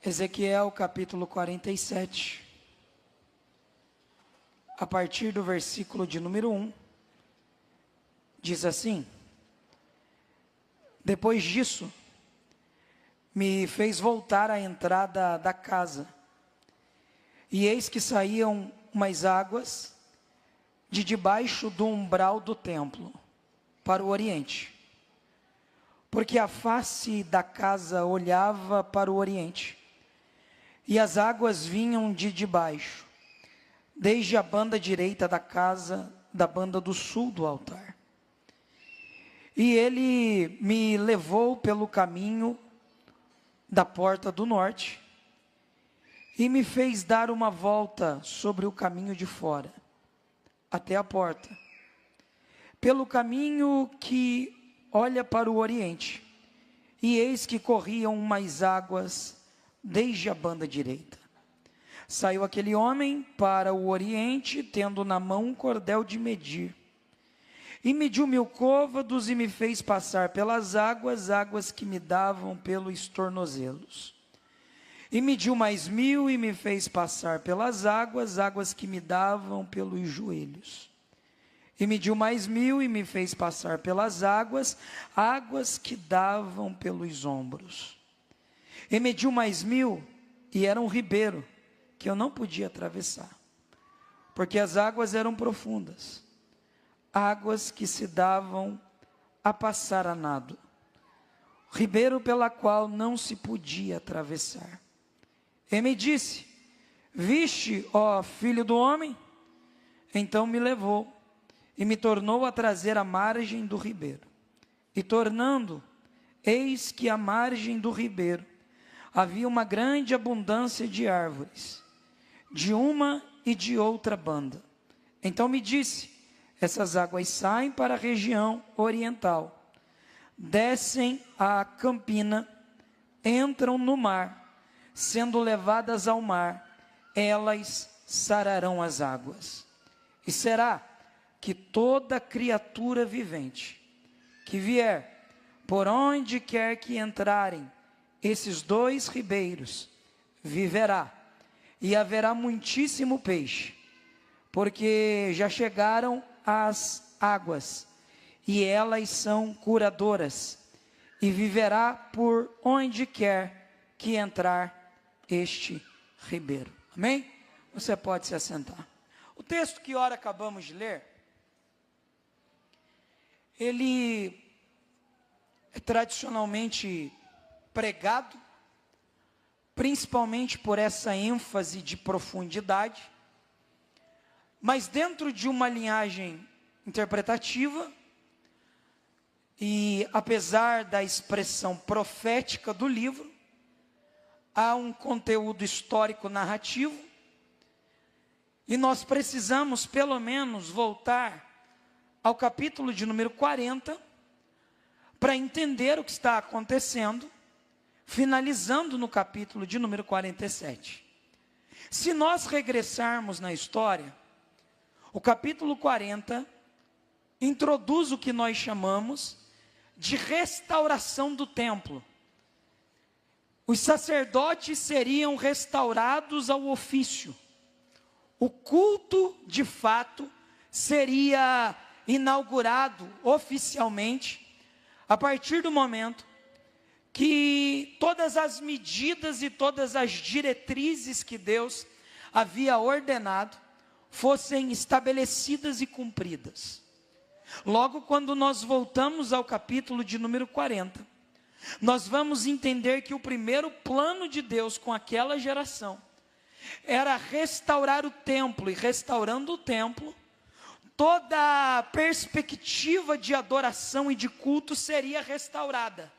Ezequiel capítulo 47, a partir do versículo de número 1, diz assim: Depois disso, me fez voltar à entrada da casa, e eis que saíam umas águas de debaixo do umbral do templo, para o oriente, porque a face da casa olhava para o oriente, e as águas vinham de debaixo, desde a banda direita da casa, da banda do sul do altar. E ele me levou pelo caminho da porta do norte, e me fez dar uma volta sobre o caminho de fora, até a porta, pelo caminho que olha para o oriente, e eis que corriam umas águas desde a banda direita. Saiu aquele homem para o oriente, tendo na mão um cordel de medir, e mediu 1000 côvados, e me fez passar pelas águas, águas que me davam pelos tornozelos. E mediu mais 1000, e me fez passar pelas águas, águas que me davam pelos joelhos. E mediu mais 1000, e me fez passar pelas águas, águas que davam pelos ombros. E mediu mais 1000, e era um ribeiro, que eu não podia atravessar, porque as águas eram profundas, águas que se davam a passar a nado, ribeiro pela qual não se podia atravessar. E me disse: Viste, ó filho do homem? Então me levou, e me tornou a trazer à margem do ribeiro. E tornando, eis que à margem do ribeiro havia uma grande abundância de árvores, de uma e de outra banda. Então me disse: Essas águas saem para a região oriental, descem à campina, entram no mar, sendo levadas ao mar, elas sararão as águas. E será que toda criatura vivente que vier, por onde quer que entrarem esses 2 ribeiros, viverá, e haverá muitíssimo peixe, porque já chegaram as águas, e elas são curadoras, e viverá por onde quer que entrar este ribeiro. Amém? Você pode se assentar. O texto que ora acabamos de ler, ele é tradicionalmente pregado, principalmente por essa ênfase de profundidade, mas dentro de uma linhagem interpretativa, e apesar da expressão profética do livro, há um conteúdo histórico narrativo, e nós precisamos pelo menos voltar ao capítulo de número 40, para entender o que está acontecendo, finalizando no capítulo de número 47. Se nós regressarmos na história, o capítulo 40 introduz o que nós chamamos de restauração do templo. Os sacerdotes seriam restaurados ao ofício. O culto, de fato, seria inaugurado oficialmente a partir do momento que todas as medidas e todas as diretrizes que Deus havia ordenado fossem estabelecidas e cumpridas. Logo, quando nós voltamos ao capítulo de número 40, nós vamos entender que o primeiro plano de Deus com aquela geração era restaurar o templo, e restaurando o templo, toda a perspectiva de adoração e de culto seria restaurada.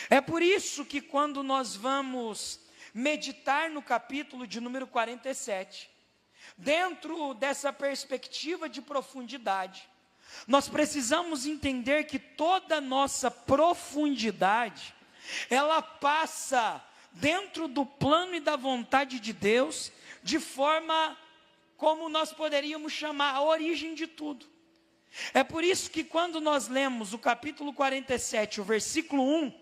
É por isso que quando nós vamos meditar no capítulo de número 47, dentro dessa perspectiva de profundidade, nós precisamos entender que toda a nossa profundidade, ela passa dentro do plano e da vontade de Deus, de forma como nós poderíamos chamar a origem de tudo. É por isso que quando nós lemos o capítulo 47, o versículo 1,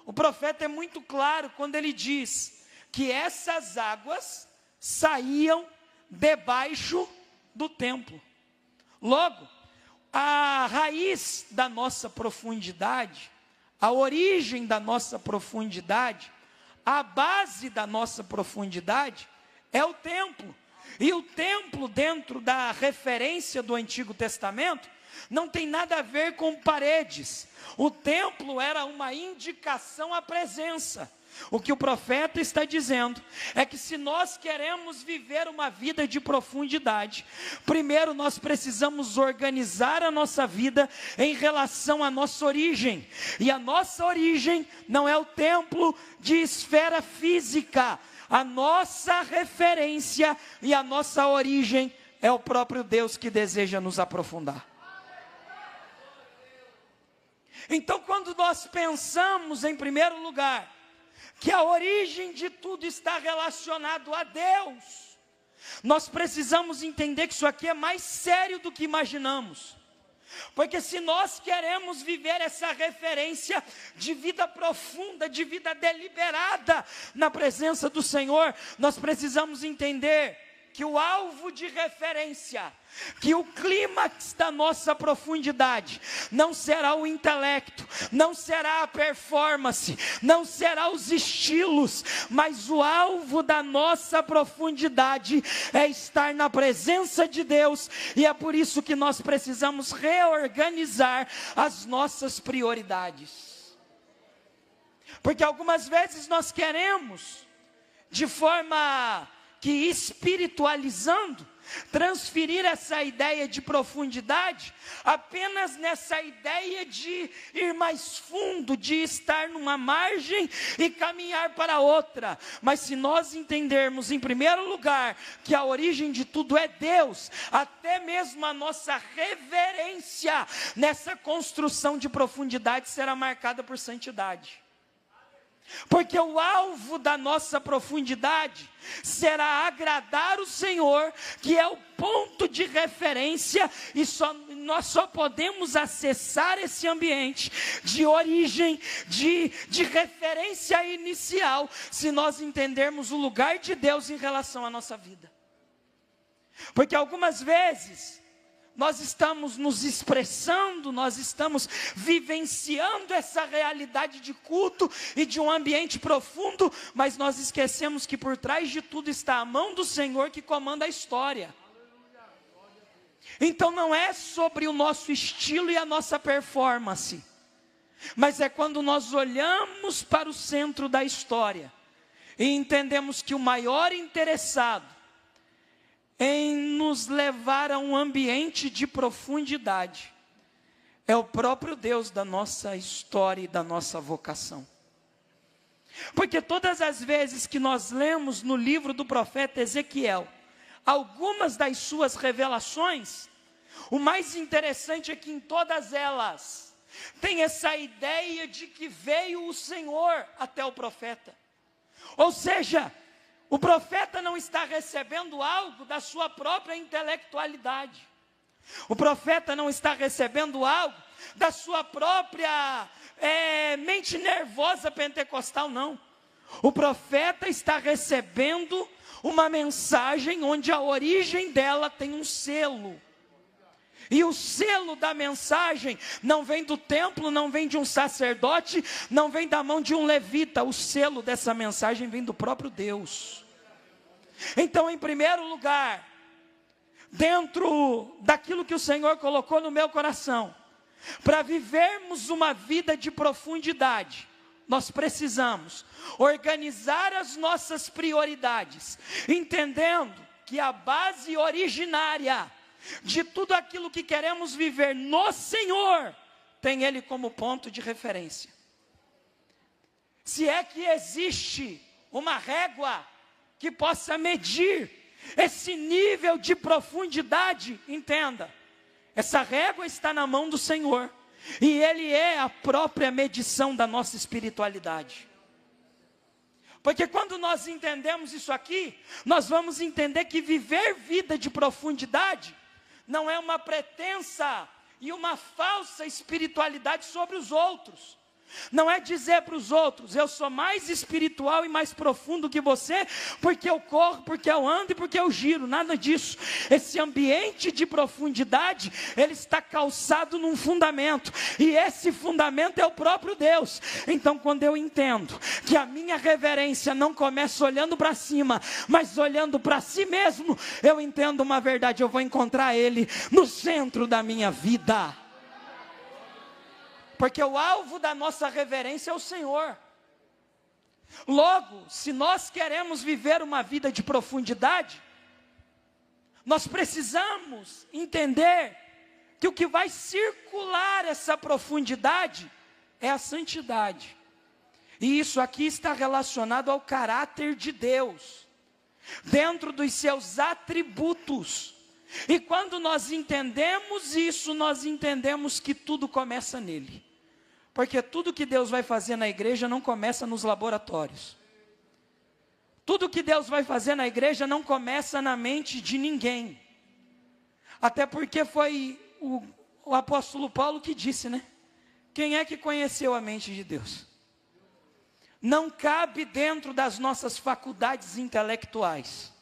O profeta é muito claro quando ele diz que essas águas saíam debaixo do templo. Logo, a raiz da nossa profundidade, a origem da nossa profundidade, a base da nossa profundidade é o templo. E o templo, dentro da referência do Antigo Testamento, não tem nada a ver com paredes. O templo era uma indicação à presença. O que o profeta está dizendo é que se nós queremos viver uma vida de profundidade, primeiro nós precisamos organizar a nossa vida em relação à nossa origem. E a nossa origem não é o templo de esfera física. A nossa referência e a nossa origem é o próprio Deus que deseja nos aprofundar. Então, quando nós pensamos, em primeiro lugar, que a origem de tudo está relacionado a Deus, nós precisamos entender que isso aqui é mais sério do que imaginamos. Porque se nós queremos viver essa referência de vida profunda, de vida deliberada na presença do Senhor, nós precisamos entender que o alvo de referência, que o clímax da nossa profundidade, não será o intelecto, não será a performance, não será os estilos, mas o alvo da nossa profundidade é estar na presença de Deus, e é por isso que nós precisamos reorganizar as nossas prioridades. Porque algumas vezes nós queremos, de forma que espiritualizando, transferir essa ideia de profundidade apenas nessa ideia de ir mais fundo, de estar numa margem e caminhar para outra. Mas se nós entendermos em primeiro lugar que a origem de tudo é Deus, até mesmo a nossa reverência nessa construção de profundidade será marcada por santidade. Porque o alvo da nossa profundidade será agradar o Senhor, que é o ponto de referência, e nós só podemos acessar esse ambiente de origem, de referência inicial, se nós entendermos o lugar de Deus em relação à nossa vida. Porque algumas vezes nós estamos nos expressando, nós estamos vivenciando essa realidade de culto e de um ambiente profundo, mas nós esquecemos que por trás de tudo está a mão do Senhor que comanda a história. Então não é sobre o nosso estilo e a nossa performance, mas é quando nós olhamos para o centro da história e entendemos que o maior interessado em nos levar a um ambiente de profundidade é o próprio Deus da nossa história e da nossa vocação. Porque todas as vezes que nós lemos no livro do profeta Ezequiel algumas das suas revelações, o mais interessante é que em todas elas tem essa ideia de que veio o Senhor até o profeta. Ou seja, o profeta não está recebendo algo da sua própria intelectualidade. O profeta não está recebendo algo da sua própria mente nervosa pentecostal, não. O profeta está recebendo uma mensagem onde a origem dela tem um selo. E o selo da mensagem não vem do templo, não vem de um sacerdote, não vem da mão de um levita. O selo dessa mensagem vem do próprio Deus. Então, em primeiro lugar, dentro daquilo que o Senhor colocou no meu coração, para vivermos uma vida de profundidade, nós precisamos organizar as nossas prioridades, entendendo que a base originária de tudo aquilo que queremos viver no Senhor, tem Ele como ponto de referência. Se é que existe uma régua que possa medir esse nível de profundidade, entenda, essa régua está na mão do Senhor, e Ele é a própria medição da nossa espiritualidade. Porque quando nós entendemos isso aqui, nós vamos entender que viver vida de profundidade não é uma pretensa e uma falsa espiritualidade sobre os outros, Não é dizer para os outros, eu sou mais espiritual e mais profundo que você, porque eu corro, porque eu ando e porque eu giro, nada disso. Esse ambiente de profundidade, ele está calçado num fundamento, e esse fundamento é o próprio Deus. Então quando eu entendo que a minha reverência não começa olhando para cima, mas olhando para si mesmo, eu entendo uma verdade, eu vou encontrar Ele no centro da minha vida. Porque o alvo da nossa reverência é o Senhor. Logo, se nós queremos viver uma vida de profundidade, nós precisamos entender que o que vai circular essa profundidade é a santidade. E isso aqui está relacionado ao caráter de Deus, dentro dos seus atributos. E quando nós entendemos isso, nós entendemos que tudo começa nele. Porque tudo que Deus vai fazer na igreja não começa nos laboratórios. Tudo que Deus vai fazer na igreja não começa na mente de ninguém. Até porque foi o apóstolo Paulo que disse, né? Quem é que conheceu a mente de Deus? Não cabe dentro das nossas faculdades intelectuais.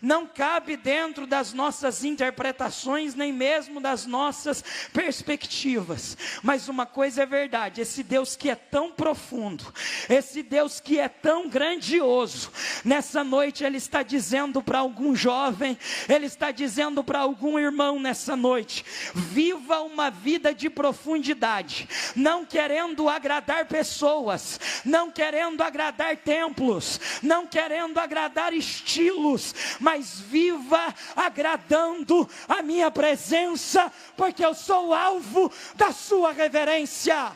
Não cabe dentro das nossas interpretações, nem mesmo das nossas perspectivas. Mas uma coisa é verdade, esse Deus que é tão profundo, esse Deus que é tão grandioso, nessa noite Ele está dizendo para algum jovem, Ele está dizendo para algum irmão nessa noite: viva uma vida de profundidade, não querendo agradar pessoas, não querendo agradar templos, não querendo agradar estilos, mas viva agradando a minha presença, porque eu sou o alvo da sua reverência.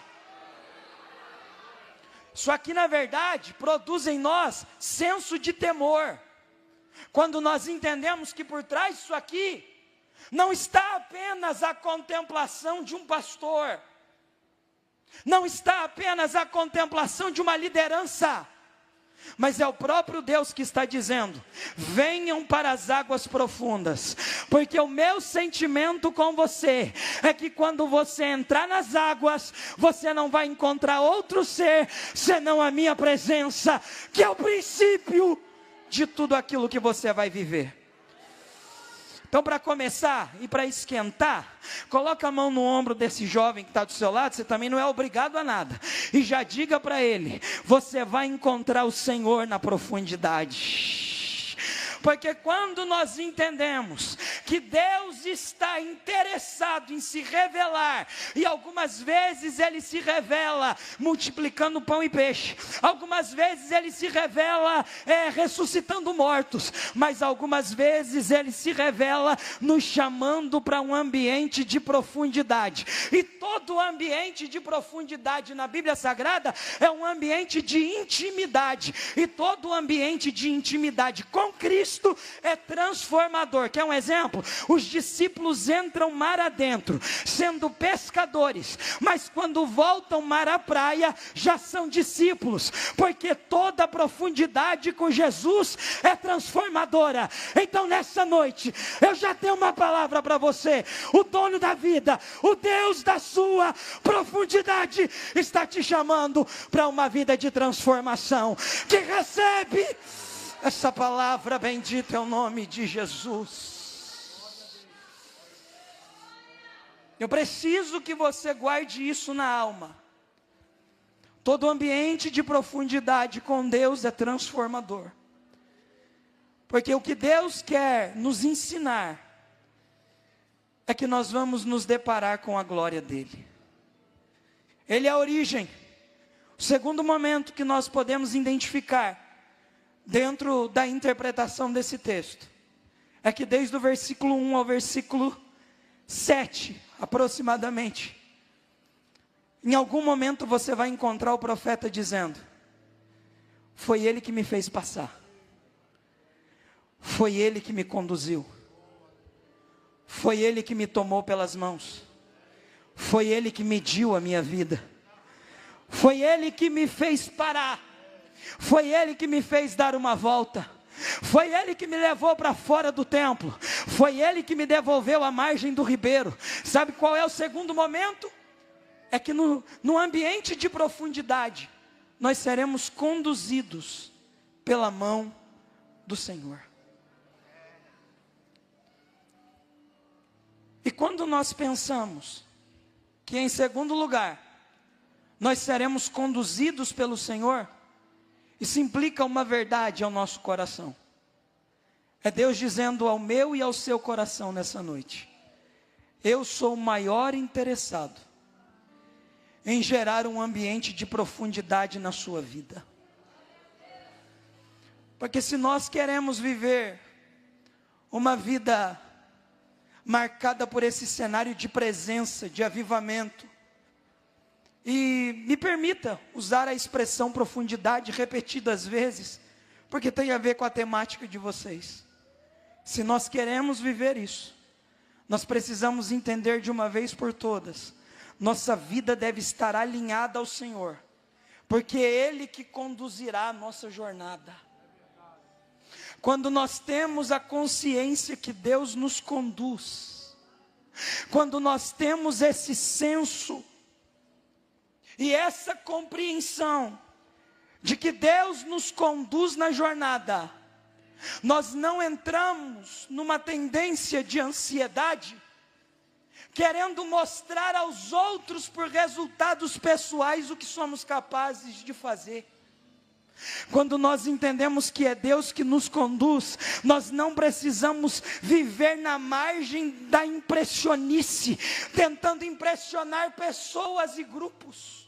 Isso aqui, na verdade, produz em nós senso de temor, quando nós entendemos que por trás disso aqui, não está apenas a contemplação de um pastor, não está apenas a contemplação de uma liderança, mas é o próprio Deus que está dizendo: venham para as águas profundas, porque o meu sentimento com você é que quando você entrar nas águas, você não vai encontrar outro ser, senão a minha presença, que é o princípio de tudo aquilo que você vai viver. Então, para começar e para esquentar, coloca a mão no ombro desse jovem que está do seu lado, você também não é obrigado a nada, e já diga para ele: você vai encontrar o Senhor na profundidade. Porque quando nós entendemos que Deus está interessado em se revelar, e algumas vezes Ele se revela multiplicando pão e peixe, algumas vezes Ele se revela ressuscitando mortos, mas algumas vezes Ele se revela nos chamando para um ambiente de profundidade. E todo ambiente de profundidade na Bíblia Sagrada é um ambiente de intimidade, e todo ambiente de intimidade com Cristo é transformador. Quer um exemplo? Os discípulos entram mar adentro, sendo pescadores, mas quando voltam mar à praia, já são discípulos, porque toda a profundidade com Jesus é transformadora. Então nessa noite, eu já tenho uma palavra para você: o dono da vida, o Deus da sua profundidade, está te chamando para uma vida de transformação. Que recebe essa palavra, bendito é o nome de Jesus. Eu preciso que você guarde isso na alma. Todo ambiente de profundidade com Deus é transformador. Porque o que Deus quer nos ensinar é que nós vamos nos deparar com a glória dEle. Ele é a origem. O segundo momento que nós podemos identificar dentro da interpretação desse texto é que desde o versículo 1 ao versículo 7, aproximadamente, em algum momento você vai encontrar o profeta dizendo: foi Ele que me fez passar, foi Ele que me conduziu, foi Ele que me tomou pelas mãos, foi Ele que mediu a minha vida, foi Ele que me fez parar, foi Ele que me fez dar uma volta, foi Ele que me levou para fora do templo, foi Ele que me devolveu à margem do ribeiro. Sabe qual é o segundo momento? é que no ambiente de profundidade, nós seremos conduzidos pela mão do Senhor. E quando nós pensamos que, em segundo lugar, nós seremos conduzidos pelo Senhor, isso implica uma verdade ao nosso coração. É Deus dizendo ao meu e ao seu coração nessa noite: eu sou o maior interessado em gerar um ambiente de profundidade na sua vida. Porque se nós queremos viver uma vida marcada por esse cenário de presença, de avivamento, e me permita usar a expressão profundidade repetidas vezes, porque tem a ver com a temática de vocês. Se nós queremos viver isso, nós precisamos entender de uma vez por todas: nossa vida deve estar alinhada ao Senhor, porque é Ele que conduzirá a nossa jornada. Quando nós temos a consciência que Deus nos conduz, quando nós temos esse senso e essa compreensão de que Deus nos conduz na jornada, nós não entramos numa tendência de ansiedade, querendo mostrar aos outros por resultados pessoais o que somos capazes de fazer. Quando nós entendemos que é Deus que nos conduz, nós não precisamos viver na margem da impressionice, tentando impressionar pessoas e grupos.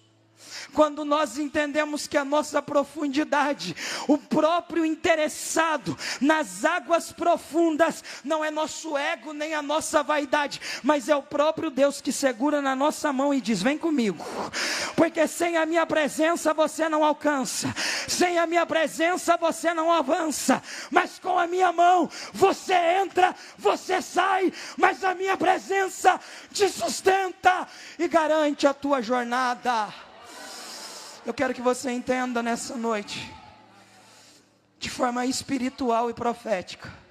Quando nós entendemos que a nossa profundidade, o próprio interessado nas águas profundas, não é nosso ego nem a nossa vaidade, mas é o próprio Deus que segura na nossa mão e diz: vem comigo, porque sem a minha presença você não alcança, sem a minha presença você não avança, mas com a minha mão você entra, você sai, mas a minha presença te sustenta e garante a tua jornada. Eu quero que você entenda nessa noite, de forma espiritual e profética.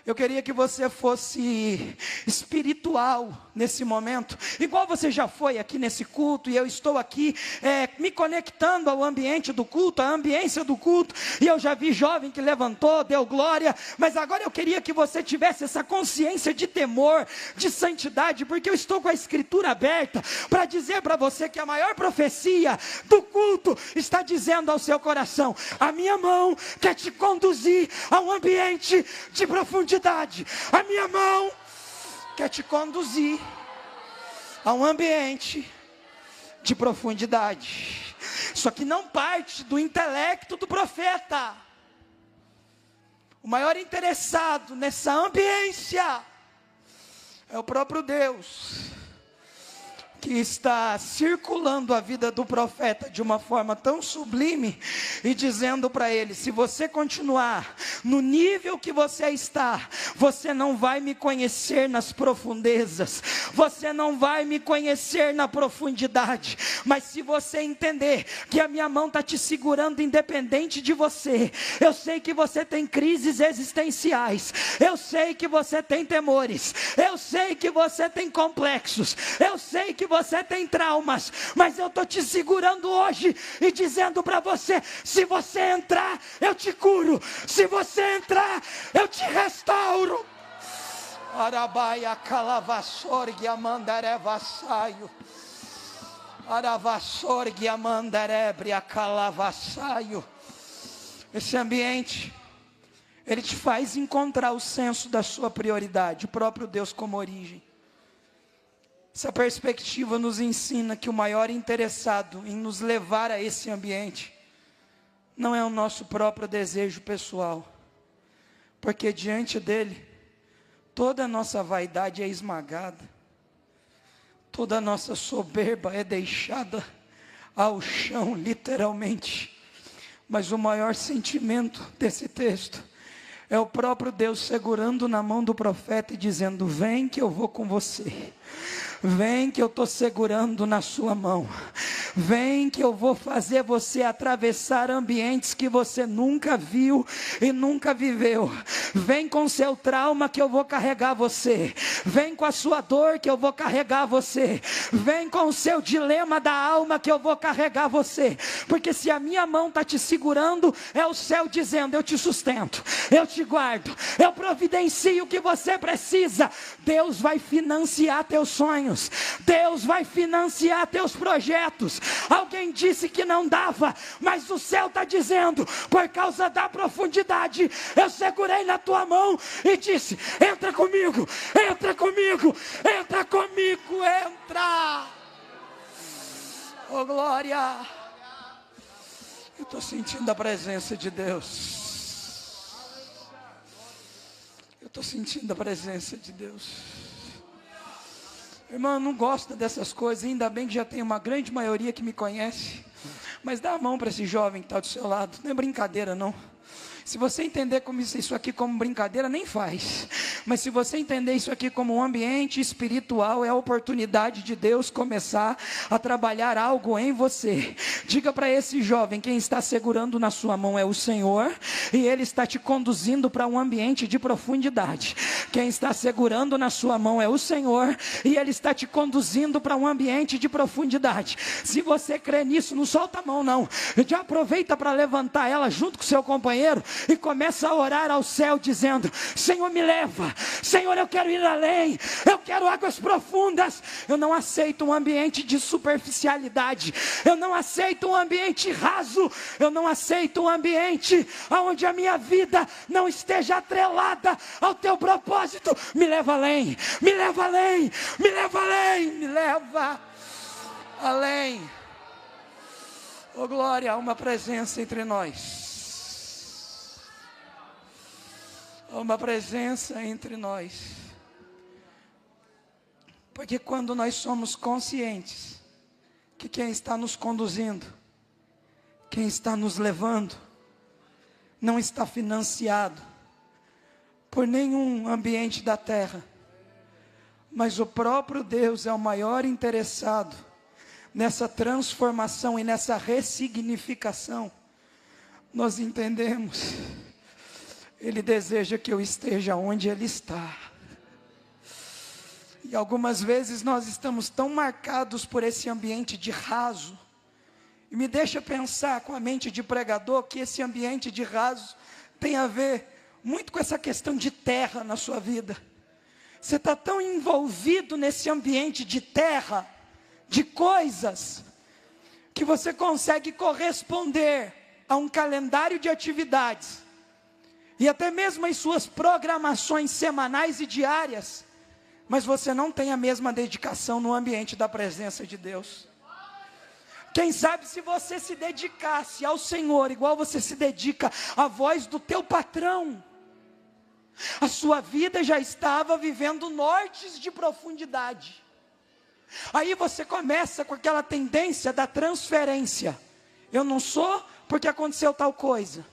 Eu queria que você fosse espiritual nesse momento, igual você já foi aqui nesse culto, e eu estou aqui me conectando ao ambiente do culto, à ambiência do culto, e eu já vi jovem que levantou, deu glória, mas agora eu queria que você tivesse essa consciência de temor, de santidade, porque eu estou com a escritura aberta, para dizer para você que a maior profecia do culto está dizendo ao seu coração: a minha mão quer te conduzir a um ambiente de profundidade. A minha mão quer te conduzir a um ambiente de profundidade. Só que não parte do intelecto do profeta. O maior interessado nessa ambiência é o próprio Deus, que está circulando a vida do profeta de uma forma tão sublime e dizendo para ele: se você continuar no nível que você está, você não vai me conhecer nas profundezas, você não vai me conhecer na profundidade, mas se você entender que a minha mão está te segurando independente de você, eu sei que você tem crises existenciais, eu sei que você tem temores, eu sei que você tem complexos, eu sei que você tem traumas, mas eu estou te segurando hoje e dizendo para você: se você entrar, eu te curo, se você entrar, eu te restauro. Arabaia calavassorgue amandaré vassaio, aravassorgue amandarebre a calavassaio. Esse ambiente, ele te faz encontrar o senso da sua prioridade, o próprio Deus como origem. Essa perspectiva nos ensina que o maior interessado em nos levar a esse ambiente não é o nosso próprio desejo pessoal, porque diante dele toda a nossa vaidade é esmagada, toda a nossa soberba é deixada ao chão, literalmente. Mas o maior sentimento desse texto é o próprio Deus segurando na mão do profeta e dizendo: vem que eu vou com você, vem que eu estou segurando na sua mão, Vem que eu vou fazer você atravessar ambientes que você nunca viu e nunca viveu. Vem com seu trauma que eu vou carregar você. Vem com a sua dor que eu vou carregar você. Vem com o seu dilema da alma que eu vou carregar você. Porque se a minha mão está te segurando, é o céu dizendo: eu te sustento, eu te guardo, eu providencio o que você precisa. Deus vai financiar teus sonhos, Deus vai financiar teus projetos. Alguém disse que não dava, mas o céu está dizendo: por causa da profundidade, eu segurei na tua mão e disse: entra comigo, entra comigo, entra comigo, entra. Oh glória, eu estou sentindo a presença de Deus, eu estou sentindo a presença de Deus. Irmão, eu não gosto dessas coisas, ainda bem que já tem uma grande maioria que me conhece. Mas dá a mão para esse jovem que está do seu lado, não é brincadeira não. Se você entender como isso aqui como brincadeira, nem faz. Mas se você entender isso aqui como um ambiente espiritual, é a oportunidade de Deus começar a trabalhar algo em você. Diga para esse jovem: quem está segurando na sua mão é o Senhor, e Ele está te conduzindo para um ambiente de profundidade. Quem está segurando na sua mão é o Senhor, e Ele está te conduzindo para um ambiente de profundidade. Se você crê nisso, não solta a mão não. Já aproveita para levantar ela junto com o seu companheiro e começa a orar ao céu dizendo: Senhor, me leva, Senhor, eu quero ir além, eu quero águas profundas. Eu não aceito um ambiente de superficialidade, eu não aceito um ambiente raso, eu não aceito um ambiente onde a minha vida não esteja atrelada ao teu propósito. Me leva além, me leva além, me leva além, me leva além. Oh glória, há uma presença entre nós. Há uma presença entre nós. Porque quando nós somos conscientes que quem está nos conduzindo, quem está nos levando, não está financiado por nenhum ambiente da terra, mas o próprio Deus é o maior interessado nessa transformação e nessa ressignificação, nós entendemos: Ele deseja que eu esteja onde Ele está. E algumas vezes nós estamos tão marcados por esse ambiente de raso, e me deixa pensar com a mente de pregador que esse ambiente de raso tem a ver muito com essa questão de terra na sua vida. Você está tão envolvido nesse ambiente de terra, de coisas, que você consegue corresponder a um calendário de atividades, e até mesmo as suas programações semanais e diárias, mas você não tem a mesma dedicação no ambiente da presença de Deus. Quem sabe se você se dedicasse ao Senhor, igual você se dedica à voz do teu patrão, a sua vida já estava vivendo nortes de profundidade. Aí você começa com aquela tendência da transferência. Eu não sou porque aconteceu tal coisa.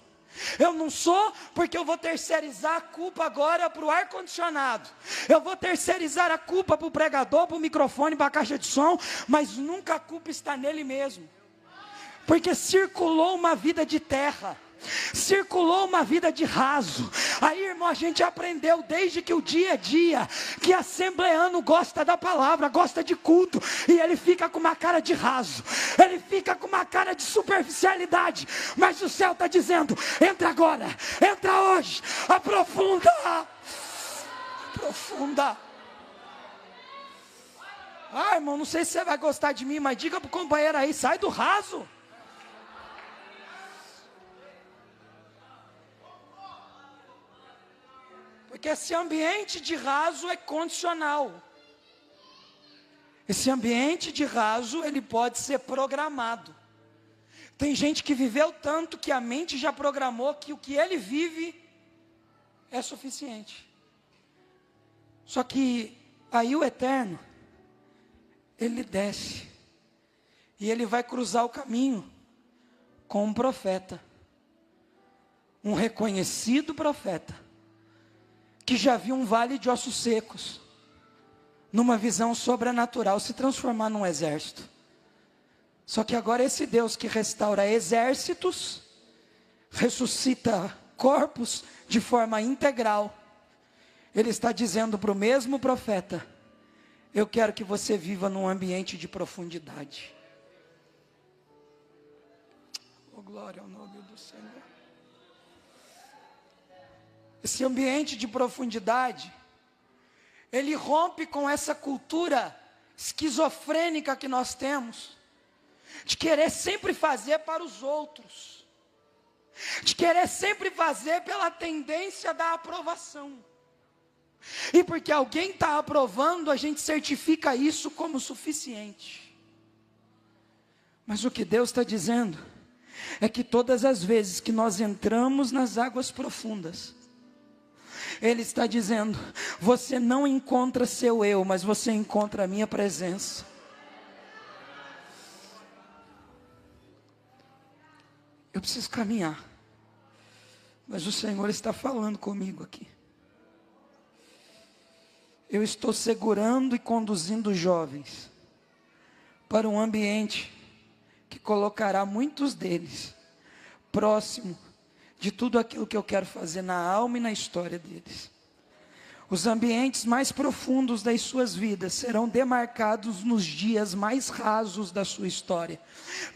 Eu não sou porque eu vou terceirizar a culpa agora para o ar-condicionado. Eu vou terceirizar a culpa para o pregador, para o microfone, para a caixa de som. Mas nunca a culpa está nele mesmo. Porque circulou uma vida de terra, circulou uma vida de raso. Aí, irmão, a gente aprendeu desde que o dia a dia, que assembleano gosta da palavra, gosta de culto, e ele fica com uma cara de raso, ele fica com uma cara de superficialidade. Mas o céu está dizendo: entra agora, entra hoje, aprofunda, aprofunda. Ah, irmão, não sei se você vai gostar de mim, mas diga para o companheiro aí: sai do raso. Porque esse ambiente de raso é condicional. Esse ambiente de raso, ele pode ser programado. Tem gente que viveu tanto que a mente já programou que o que ele vive é suficiente. Só que aí o Eterno, ele desce e ele vai cruzar o caminho com um profeta, um reconhecido profeta, que já viu um vale de ossos secos, numa visão sobrenatural, se transformar num exército. Só que agora esse Deus que restaura exércitos, ressuscita corpos de forma integral, Ele está dizendo para o mesmo profeta: eu quero que você viva num ambiente de profundidade. Oh, glória ao nome do Senhor. Esse ambiente de profundidade, ele rompe com essa cultura esquizofrênica que nós temos, de querer sempre fazer para os outros, de querer sempre fazer pela tendência da aprovação. E porque alguém está aprovando, a gente certifica isso como suficiente. Mas o que Deus está dizendo é que todas as vezes que nós entramos nas águas profundas, Ele está dizendo: você não encontra seu eu, mas você encontra a minha presença. Eu preciso caminhar, mas o Senhor está falando comigo aqui. Eu estou segurando e conduzindo jovens para um ambiente que colocará muitos deles próximo de tudo aquilo que eu quero fazer na alma e na história deles. Os ambientes mais profundos das suas vidas serão demarcados nos dias mais rasos da sua história.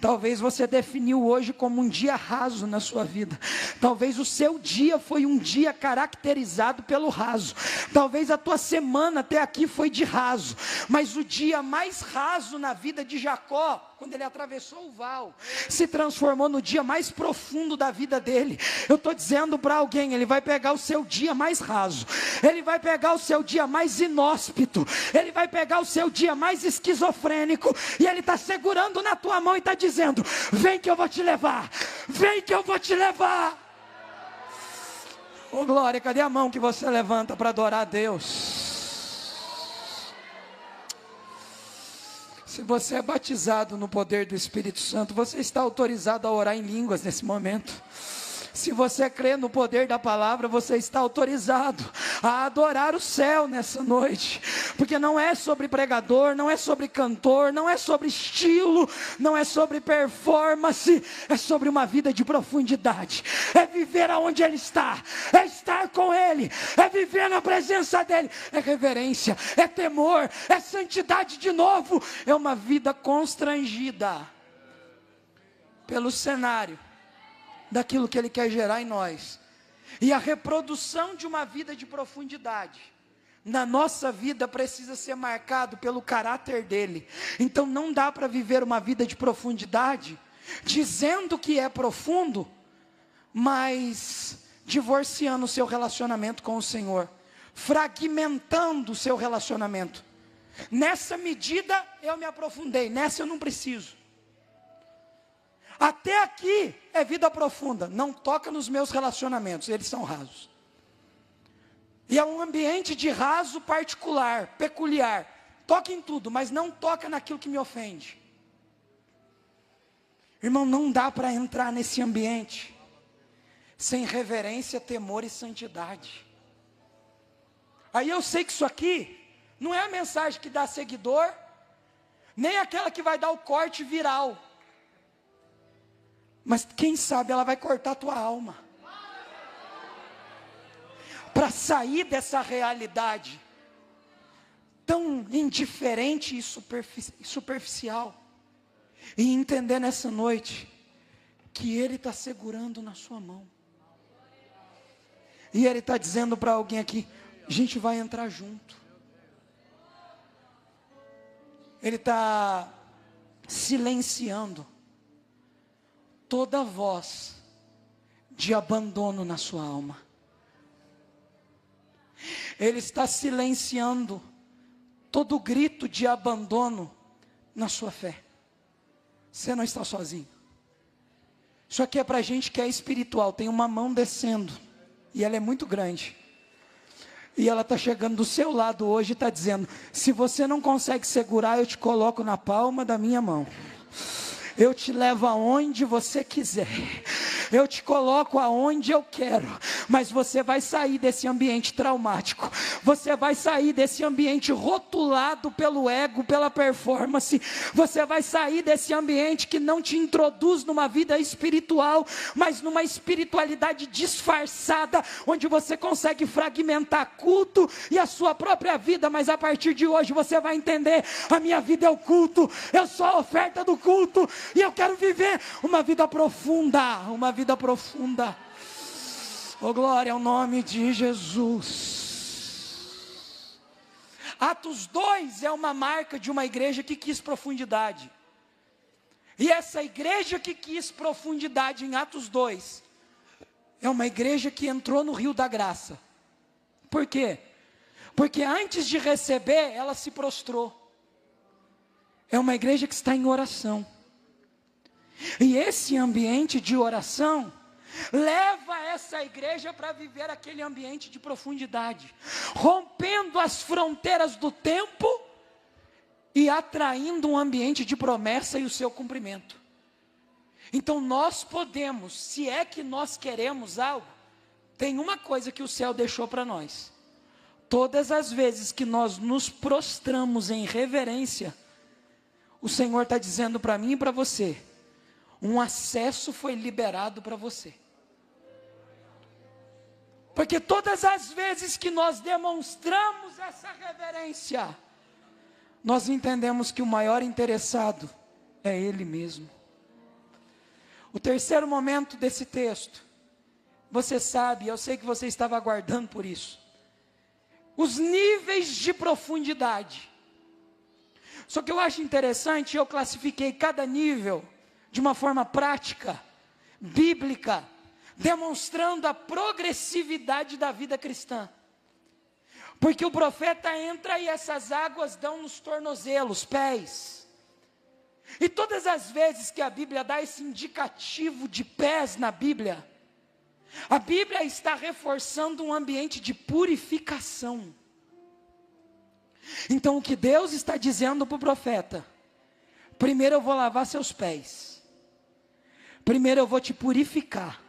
Talvez você definiu hoje como um dia raso na sua vida. Talvez o seu dia foi um dia caracterizado pelo raso. Talvez a tua semana até aqui foi de raso. Mas o dia mais raso na vida de Jacó, quando ele atravessou o val, se transformou no dia mais profundo da vida dele. Eu estou dizendo para alguém: ele vai pegar o seu dia mais raso, ele vai pegar o seu dia mais inóspito, ele vai pegar o seu dia mais esquizofrênico, e ele está segurando na tua mão e está dizendo: vem que eu vou te levar, vem que eu vou te levar. Oh glória, cadê a mão que você levanta para adorar a Deus? Se você é batizado no poder do Espírito Santo, você está autorizado a orar em línguas nesse momento. Se você crê no poder da palavra, você está autorizado a adorar o céu nessa noite. Porque não é sobre pregador, não é sobre cantor, não é sobre estilo, não é sobre performance, é sobre uma vida de profundidade. É viver aonde Ele está, é estar com Ele, é viver na presença dEle, é reverência, é temor, é santidade de novo, é uma vida constrangida pelo cenário daquilo que Ele quer gerar em nós. E a reprodução de uma vida de profundidade na nossa vida precisa ser marcado pelo caráter dele. Então não dá para viver uma vida de profundidade dizendo que é profundo, mas divorciando o seu relacionamento com o Senhor, fragmentando o seu relacionamento. Nessa medida eu me aprofundei, nessa eu não preciso. Até aqui é vida profunda, não toca nos meus relacionamentos, eles são rasos. E é um ambiente de raso particular, peculiar. Toca em tudo, mas não toca naquilo que me ofende. Irmão, não dá para entrar nesse ambiente sem reverência, temor e santidade. Aí eu sei que isso aqui não é a mensagem que dá seguidor, nem aquela que vai dar o corte viral. Mas quem sabe ela vai cortar a tua alma. Para sair dessa realidade tão indiferente e superficial. E entender nessa noite que Ele está segurando na sua mão. E Ele está dizendo para alguém aqui: a gente vai entrar junto. Ele está silenciando toda voz de abandono na sua alma. Ele está silenciando todo grito de abandono na sua fé. Você não está sozinho. Isso aqui é para gente que é espiritual. Tem uma mão descendo, e ela é muito grande. E ela está chegando do seu lado hoje e está dizendo: se você não consegue segurar, eu te coloco na palma da minha mão. Eu te levo aonde você quiser. eu te coloco aonde eu quero, mas você vai sair desse ambiente traumático, você vai sair desse ambiente rotulado pelo ego, pela performance, você vai sair desse ambiente que não te introduz numa vida espiritual, mas numa espiritualidade disfarçada, onde você consegue fragmentar culto e a sua própria vida, mas a partir de hoje você vai entender, a minha vida é o culto, eu sou a oferta do culto, e eu quero viver uma vida profunda, uma vida profunda. Oh, glória ao nome de Jesus. Atos 2 é uma marca de uma igreja que quis profundidade. E essa igreja que quis profundidade em Atos 2, é uma igreja que entrou no rio da graça. Por quê? Porque antes de receber, ela se prostrou. É uma igreja que está em oração. E esse ambiente de oração leva essa igreja para viver aquele ambiente de profundidade, rompendo as fronteiras do tempo e atraindo um ambiente de promessa e o seu cumprimento. Então nós podemos, se é que nós queremos algo, tem uma coisa que o céu deixou para nós: todas as vezes que nós nos prostramos em reverência, o Senhor está dizendo para mim e para você, um acesso foi liberado para você. Porque todas as vezes que nós demonstramos essa reverência, nós entendemos que o maior interessado é Ele mesmo. O terceiro momento desse texto, você sabe, eu sei que você estava aguardando por isso, os níveis de profundidade. Só que eu acho interessante, eu classifiquei cada nível de uma forma prática, bíblica, demonstrando a progressividade da vida cristã. Porque o profeta entra e essas águas dão nos tornozelos, pés. E todas as vezes que a Bíblia dá esse indicativo de pés na Bíblia, a Bíblia está reforçando um ambiente de purificação. Então o que Deus está dizendo para o profeta: primeiro eu vou lavar seus pés, primeiro eu vou te purificar.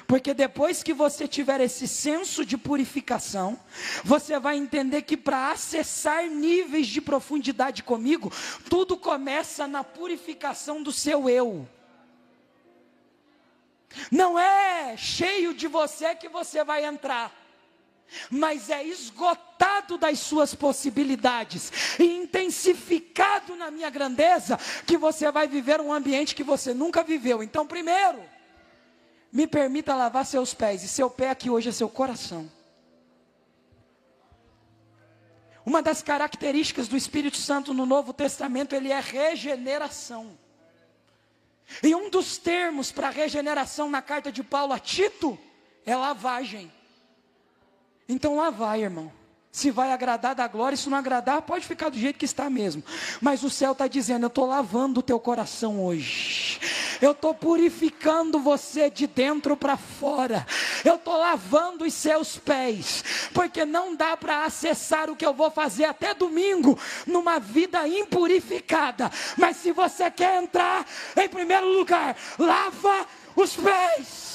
Porque depois que você tiver esse senso de purificação, você vai entender que para acessar níveis de profundidade comigo, tudo começa na purificação do seu eu. Não é cheio de você que você vai entrar, mas é esgotado das suas possibilidades e intensificado na minha grandeza, que você vai viver um ambiente que você nunca viveu. Então primeiro, me permita lavar seus pés, e seu pé aqui hoje é seu coração. Uma das características do Espírito Santo no Novo Testamento, ele é regeneração. E um dos termos para regeneração na carta de Paulo a Tito, é lavagem. Então lá vai, irmão. Se vai agradar da glória, se não agradar, pode ficar do jeito que está mesmo. Mas o céu está dizendo, eu estou lavando o teu coração hoje. Eu estou purificando você de dentro para fora. Eu estou lavando os seus pés. Porque não dá para acessar o que eu vou fazer até domingo, numa vida impurificada. Mas se você quer entrar, em primeiro lugar, lava os pés.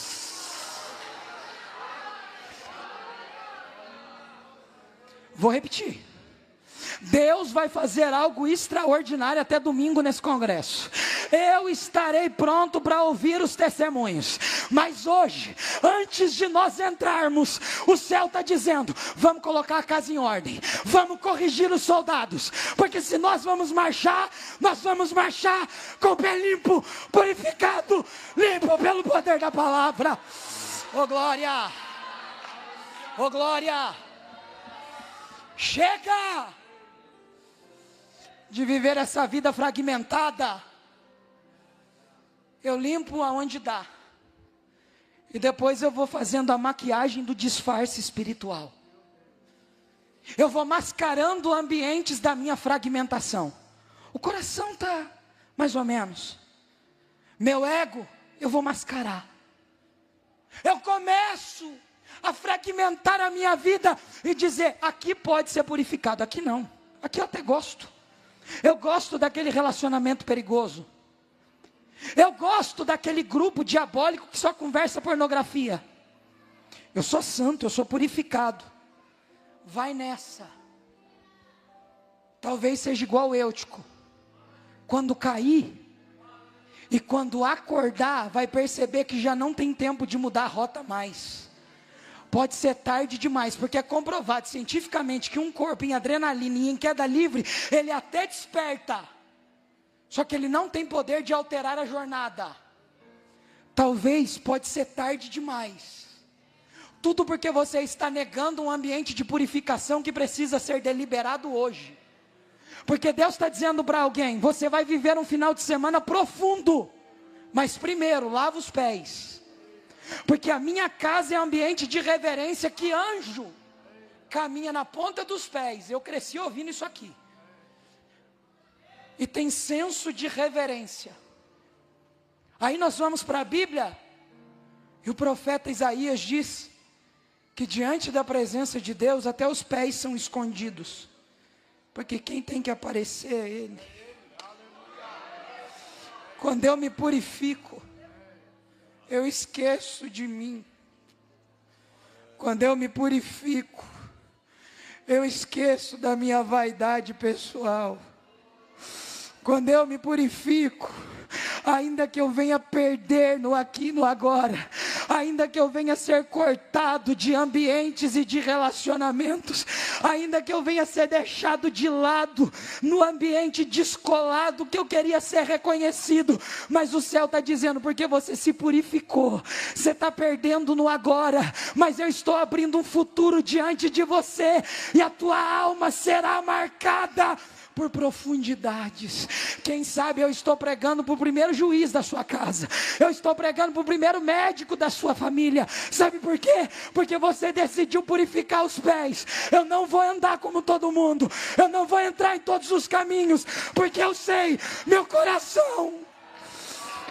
Vou repetir. Deus vai fazer algo extraordinário até domingo nesse congresso. Eu estarei pronto para ouvir os testemunhos. Mas hoje, antes de nós entrarmos, o céu está dizendo, vamos colocar a casa em ordem. Vamos corrigir os soldados. Porque se nós vamos marchar com o pé limpo, purificado, limpo pelo poder da palavra. Oh glória! Oh glória! Chega de viver essa vida fragmentada. Eu limpo aonde dá, e depois eu vou fazendo a maquiagem do disfarce espiritual. Eu vou mascarando ambientes da minha fragmentação. O coração está mais ou menos. Meu ego, eu vou mascarar. Eu começo a fragmentar a minha vida e dizer, aqui pode ser purificado, aqui não, aqui eu até gosto. Eu gosto daquele relacionamento perigoso. Eu gosto daquele grupo diabólico que só conversa pornografia. Eu sou santo, eu sou purificado. Vai nessa. Talvez seja igual Eutico. Quando cair e quando acordar, vai perceber que já não tem tempo de mudar a rota mais. Pode ser tarde demais, porque é comprovado cientificamente que um corpo em adrenalina e em queda livre, ele até desperta. Só que ele não tem poder de alterar a jornada. Talvez pode ser tarde demais. Tudo porque você está negando um ambiente de purificação que precisa ser deliberado hoje. Porque Deus está dizendo para alguém: você vai viver um final de semana profundo, mas primeiro lava os pés. Porque a minha casa é ambiente de reverência que anjo caminha na ponta dos pés. Eu cresci ouvindo isso aqui. E tem senso de reverência. Aí nós vamos para a Bíblia, e o profeta Isaías diz que diante da presença de Deus até os pés são escondidos, porque quem tem que aparecer é Ele. Quando eu me purifico, eu esqueço de mim. Quando eu me purifico, eu esqueço da minha vaidade pessoal. Quando eu me purifico, ainda que eu venha perder no aqui e no agora, ainda que eu venha ser cortado de ambientes e de relacionamentos, ainda que eu venha ser deixado de lado no ambiente descolado que eu queria ser reconhecido, mas o céu está dizendo: porque você se purificou, você está perdendo no agora, mas eu estou abrindo um futuro diante de você, e a tua alma será marcada por profundidades. Quem sabe eu estou pregando para o primeiro juiz da sua casa, eu estou pregando para o primeiro médico da sua família. Sabe por quê? Porque você decidiu purificar os pés. Eu não vou andar como todo mundo, eu não vou entrar em todos os caminhos, porque eu sei, meu coração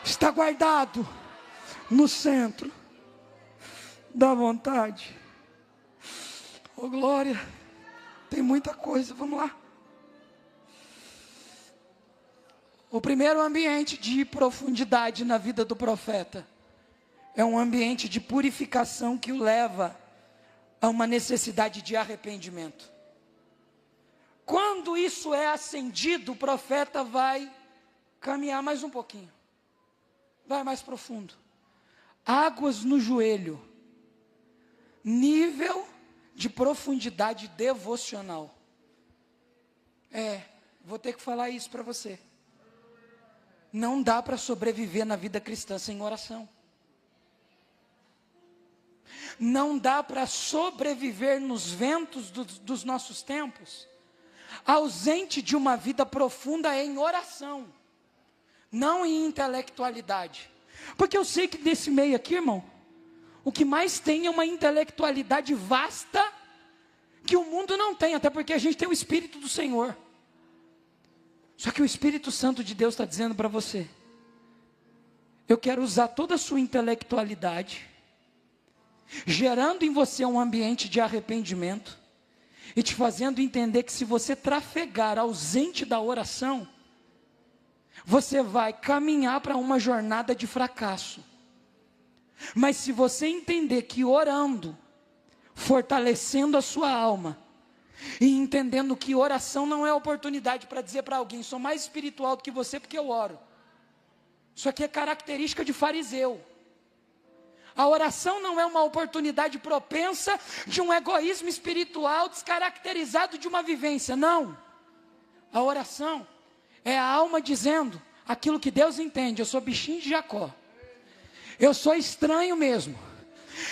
está guardado no centro da vontade. Oh glória, tem muita coisa, vamos lá. O primeiro ambiente de profundidade na vida do profeta é um ambiente de purificação que o leva a uma necessidade de arrependimento. Quando isso é acendido, o profeta vai caminhar mais um pouquinho, vai mais profundo. Águas no joelho, nível de profundidade devocional. Vou ter que falar isso para você. Não dá para sobreviver na vida cristã sem oração. Não dá para sobreviver nos ventos dos nossos tempos ausente de uma vida profunda em oração, não em intelectualidade. Porque eu sei que desse meio aqui, irmão, o que mais tem é uma intelectualidade vasta que o mundo não tem, até porque a gente tem o Espírito do Senhor. Só que o Espírito Santo de Deus está dizendo para você: eu quero usar toda a sua intelectualidade, gerando em você um ambiente de arrependimento, e te fazendo entender que se você trafegar ausente da oração, você vai caminhar para uma jornada de fracasso. Mas se você entender que orando, fortalecendo a sua alma, e entendendo que oração não é oportunidade para dizer para alguém: sou mais espiritual do que você porque eu oro. Isso aqui é característica de fariseu. A oração não é uma oportunidade propensa de um egoísmo espiritual descaracterizado de uma vivência, não. A oração é a alma dizendo aquilo que Deus entende: eu sou bichinho de Jacó, eu sou estranho mesmo,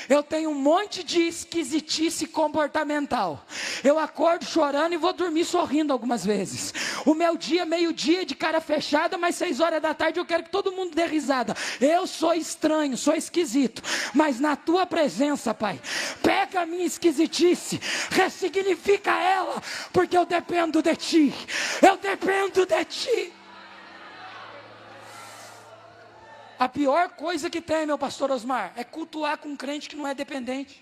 eu tenho um monte de esquisitice comportamental, eu acordo chorando e vou dormir sorrindo algumas vezes, o meu dia, meio-dia de cara fechada, mas 6 horas da tarde eu quero que todo mundo dê risada. Eu sou estranho, sou esquisito, mas na tua presença, Pai, pega a minha esquisitice, ressignifica ela, porque eu dependo de Ti, eu dependo de Ti. A pior coisa que tem, meu pastor Osmar, é cultuar com um crente que não é dependente.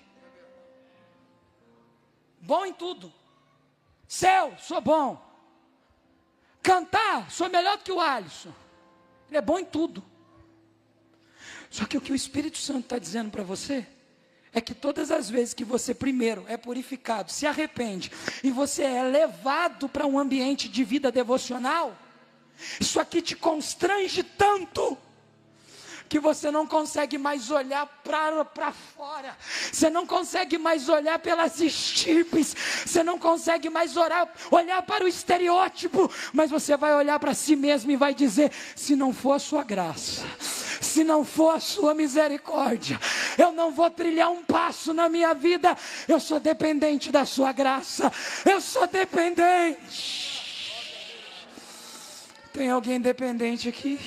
Bom em tudo. Céu, sou bom. Cantar, sou melhor do que o Alisson. Ele é bom em tudo. Só que o que o Espírito Santo está dizendo para você é que todas as vezes que você primeiro é purificado, se arrepende, e você é levado para um ambiente de vida devocional, isso aqui te constrange tanto, que você não consegue mais olhar para fora, você não consegue mais olhar pelas estirpes, você não consegue mais olhar para o estereótipo, mas você vai olhar para si mesmo e vai dizer: se não for a sua graça, se não for a sua misericórdia, eu não vou trilhar um passo na minha vida, eu sou dependente da sua graça, eu sou dependente. Tem alguém dependente aqui?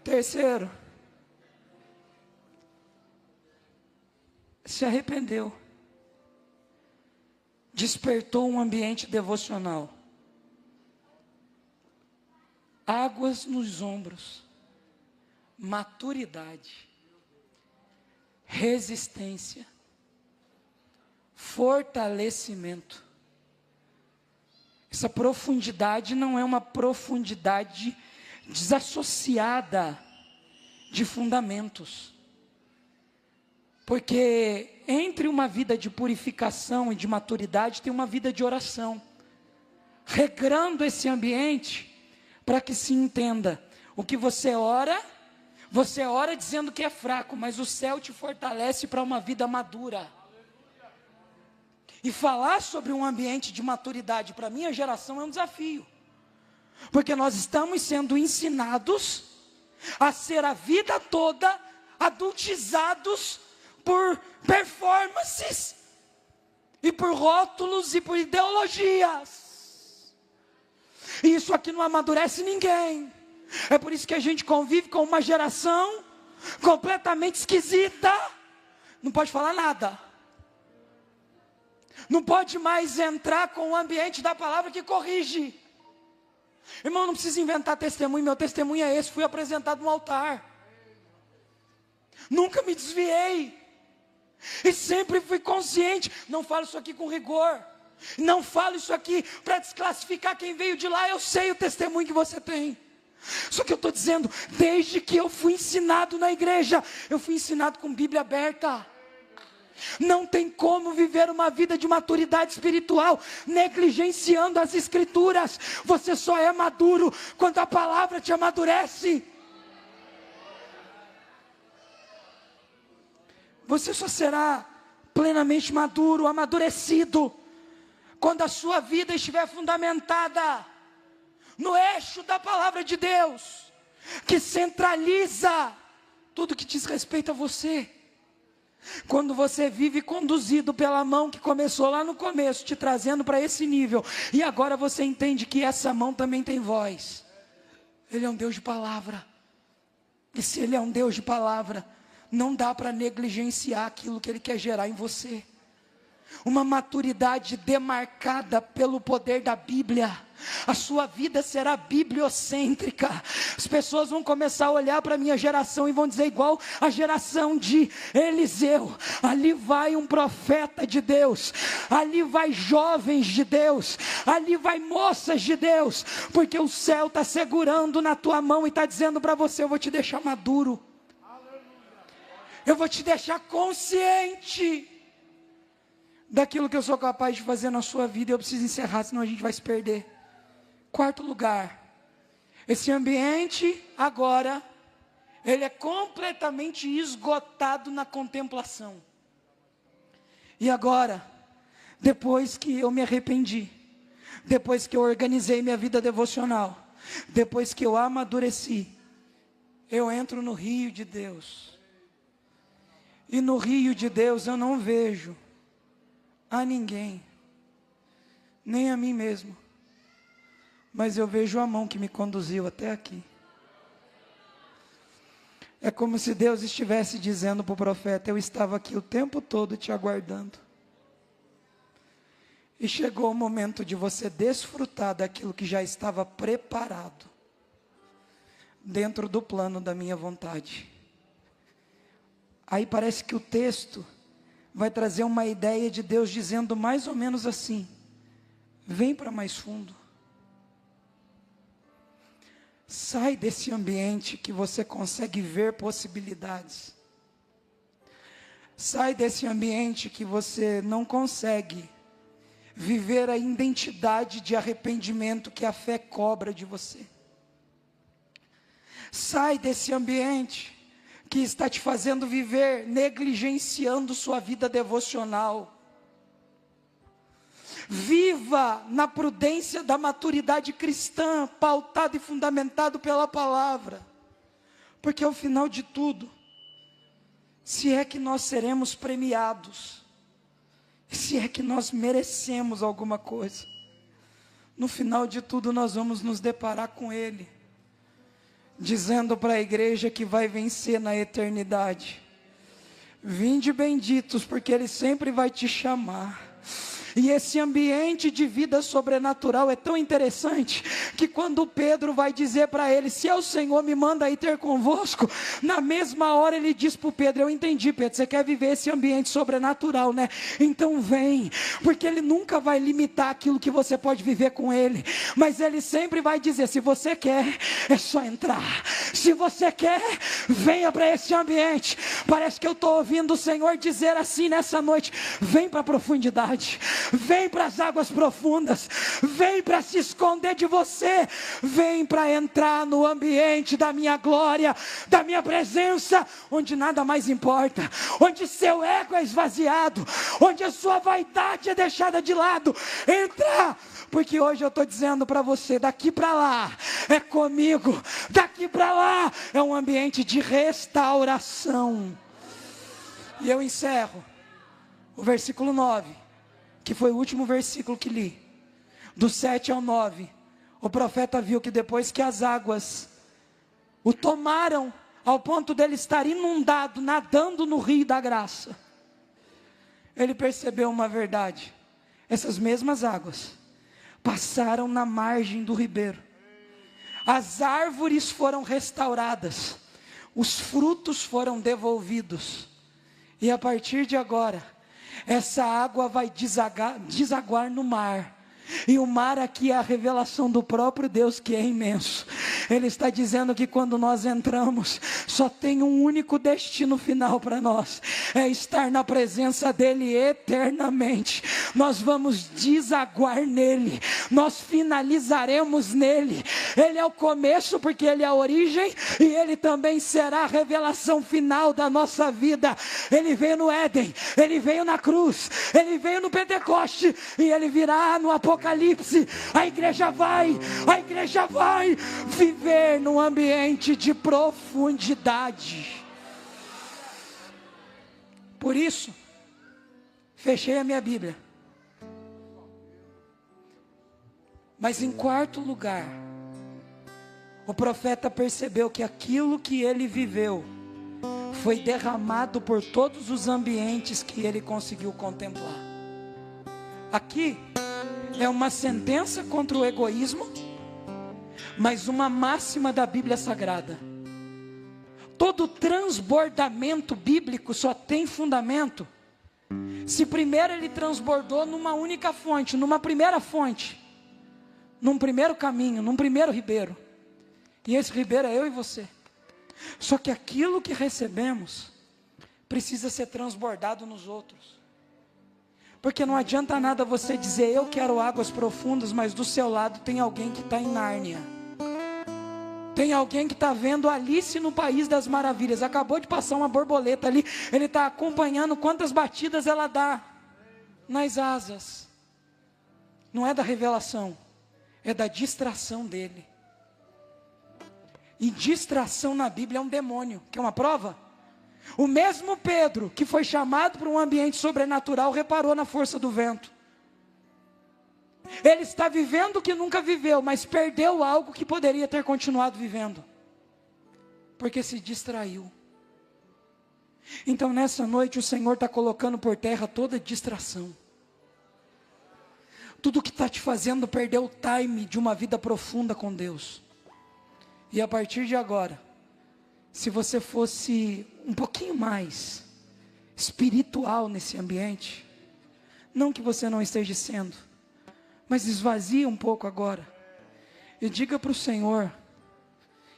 Terceiro, se arrependeu, despertou um ambiente devocional, águas nos ombros, maturidade, resistência, fortalecimento. Essa profundidade não é uma profundidade desassociada de fundamentos, porque entre uma vida de purificação e de maturidade tem uma vida de oração, regrando esse ambiente para que se entenda: o que você ora dizendo que é fraco, mas o céu te fortalece para uma vida madura. E falar sobre um ambiente de maturidade para a minha geração é um desafio, porque nós estamos sendo ensinados a ser a vida toda adultizados por performances, e por rótulos, e por ideologias, e isso aqui não amadurece ninguém. É por isso que a gente convive com uma geração completamente esquisita, não pode falar nada, não pode mais entrar com o ambiente da palavra que corrige. Irmão, não precisa inventar testemunho, meu testemunho é esse: fui apresentado no altar, nunca me desviei, e sempre fui consciente. Não falo isso aqui com rigor, não falo isso aqui para desclassificar quem veio de lá, eu sei o testemunho que você tem. Só que eu estou dizendo, desde que eu fui ensinado na igreja, eu fui ensinado com Bíblia aberta. Não tem como viver uma vida de maturidade espiritual negligenciando as escrituras. Você só é maduro quando a palavra te amadurece. Você só será plenamente maduro, amadurecido, quando a sua vida estiver fundamentada no eixo da palavra de Deus, que centraliza tudo que diz respeito a você. Quando você vive conduzido pela mão que começou lá no começo, te trazendo para esse nível, e agora você entende que essa mão também tem voz. Ele é um Deus de palavra, e se Ele é um Deus de palavra, não dá para negligenciar aquilo que Ele quer gerar em você. Uma maturidade demarcada pelo poder da Bíblia. A sua vida será bibliocêntrica. As pessoas vão começar a olhar para a minha geração e vão dizer, igual a geração de Eliseu: ali vai um profeta de Deus, ali vai jovens de Deus, ali vai moças de Deus, porque o céu está segurando na tua mão e está dizendo para você: eu vou te deixar maduro, eu vou te deixar consciente daquilo que eu sou capaz de fazer na sua vida. Eu preciso encerrar, senão a gente vai se perder. Quarto lugar, esse ambiente agora, ele é completamente esgotado na contemplação. E agora, depois que eu me arrependi, depois que eu organizei minha vida devocional, depois que eu amadureci, eu entro no rio de Deus. E no rio de Deus eu não vejo a ninguém, nem a mim mesmo, mas eu vejo a mão que me conduziu até aqui. É como se Deus estivesse dizendo para o profeta: eu estava aqui o tempo todo te aguardando, e chegou o momento de você desfrutar daquilo que já estava preparado, dentro do plano da minha vontade. Aí parece que o texto vai trazer uma ideia de Deus dizendo mais ou menos assim: vem para mais fundo. Sai desse ambiente que você consegue ver possibilidades. Sai desse ambiente que você não consegue viver a identidade de arrependimento que a fé cobra de você. Sai desse ambiente que está te fazendo viver negligenciando sua vida devocional. Viva na prudência da maturidade cristã, pautado e fundamentado pela palavra. Porque ao final de tudo, se é que nós seremos premiados, se é que nós merecemos alguma coisa, no final de tudo nós vamos nos deparar com Ele, dizendo para a igreja que vai vencer na eternidade: vinde benditos, porque Ele sempre vai te chamar. E esse ambiente de vida sobrenatural é tão interessante, que quando Pedro vai dizer para ele: se é o Senhor, me manda ir ter convosco, na mesma hora ele diz para o Pedro: eu entendi, Pedro, você quer viver esse ambiente sobrenatural, né? Então vem, porque Ele nunca vai limitar aquilo que você pode viver com Ele, mas Ele sempre vai dizer: se você quer, é só entrar. Se você quer, venha para esse ambiente. Parece que eu estou ouvindo o Senhor dizer assim nessa noite: vem para a profundidade, vem para as águas profundas, vem para se esconder de você, vem para entrar no ambiente da minha glória, da minha presença, onde nada mais importa, onde seu ego é esvaziado, onde a sua vaidade é deixada de lado. Entra, porque hoje eu estou dizendo para você: daqui para lá é comigo, daqui para lá é um ambiente de restauração. E eu encerro o versículo 9, que foi o último versículo que li. Do 7 ao 9, o profeta viu que depois que as águas o tomaram, ao ponto dele estar inundado, nadando no rio da graça, ele percebeu uma verdade: essas mesmas águas passaram na margem do ribeiro, as árvores foram restauradas, os frutos foram devolvidos, e a partir de agora, essa água vai desaguar no mar. E o mar aqui é a revelação do próprio Deus, que é imenso. Ele está dizendo que quando nós entramos, só tem um único destino final para nós: é estar na presença dEle eternamente. Nós vamos desaguar nele, nós finalizaremos nele. Ele é o começo, porque Ele é a origem, e Ele também será a revelação final da nossa vida. Ele veio no Éden, Ele veio na cruz, Ele veio no Pentecoste, e Ele virá no Apocalipse. A igreja vai viver num ambiente de profundidade. Por isso, fechei a minha Bíblia. Mas em quarto lugar, o profeta percebeu que aquilo que ele viveu foi derramado por todos os ambientes que ele conseguiu contemplar. Aqui é uma sentença contra o egoísmo, mas uma máxima da Bíblia Sagrada. Todo transbordamento bíblico só tem fundamento se primeiro ele transbordou numa única fonte, numa primeira fonte, num primeiro caminho, num primeiro ribeiro. E esse ribeiro é eu e você. Só que aquilo que recebemos precisa ser transbordado nos outros. Porque não adianta nada você dizer: eu quero águas profundas, mas do seu lado tem alguém que está em Nárnia. Tem alguém que está vendo Alice no País das Maravilhas. Acabou de passar uma borboleta ali, ele está acompanhando quantas batidas ela dá nas asas. Não é da revelação, é da distração dele. E distração na Bíblia é um demônio. Quer uma prova? O mesmo Pedro que foi chamado para um ambiente sobrenatural reparou na força do vento. Ele está vivendo o que nunca viveu, mas perdeu algo que poderia ter continuado vivendo, porque se distraiu. Então nessa noite o Senhor está colocando por terra toda distração. Tudo que está te fazendo perder o time de uma vida profunda com Deus. E a partir de agora, se você fosse um pouquinho mais espiritual nesse ambiente, não que você não esteja sendo, mas esvazie um pouco agora, e diga para o Senhor: